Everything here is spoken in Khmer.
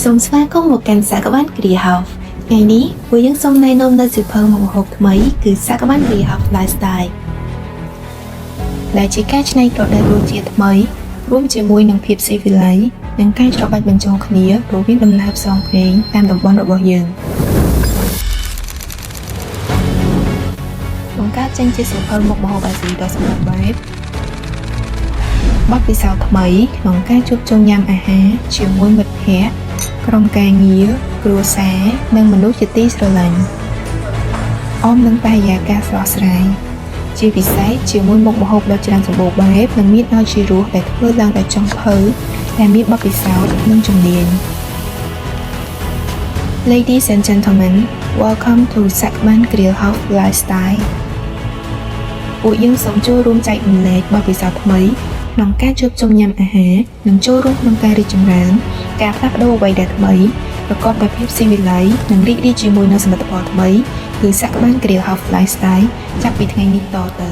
សូមស្វាគមន៍មកកាន់សាកបាន Grill House ថ្ងៃនេះពួកយើងសូមណែនាំនូវសៀវភៅមុខម្ហូបថ្មីគឺសាកបាន Grill House Lifestyle ដែលជាការច្នៃប្រឌិតរសជាតិថ្មីរួមជាមួយនឹងភាពស៊ីវិល័យនិងការច្របាច់បញ្ចូលគ្នារវាងដំណើរផ្សងព្រេងតាមតំបន់របស់យើងបង្កើតចេញជាសៀវភៅមុខម្ហូបអាស៊ីដ៏សម្បូរបែបបទពិសោធន៍ថ្មីក្នុងការជួបជុំញ៉ាំអាហារជាមួយមិត្តភ័ក្តិក្រុមការងារគ្រួសារនិងមនុស្សជាទីស្រឡាញ់អមនឹងបរិយាកាសស្រស់ស្រាយជាពិសេសជាមួយមុខម្ហូបដ៏ច្រើនសម្បូរបែបនិងមានឲ្យជារសដែលធ្វើឡើងដោយចុងភៅដែលមានបទពិសោធន៍និងជំនាញ Ladies and gentlemen, welcome to Sakban Grill House Lifestyle ពួកយើងសូមចូលរួមចែករំលែកបទពិសោធន៍ថ្មីក្នុងការជួបជុំញ៉ាំអាហារនិងចូលរួមក្នុងការរីកចម្រើនការផ្លាស់ប្ដូរអ្វីដែលថ្មីប្រកបដោយភាពស៊ីវិល័យនិងរីករាយជាមួយនឹងសមិទ្ធផលថ្មីគឺសាកបាន Grill House Lifestyle ចាប់ពីថ្ងៃនេះតទៅ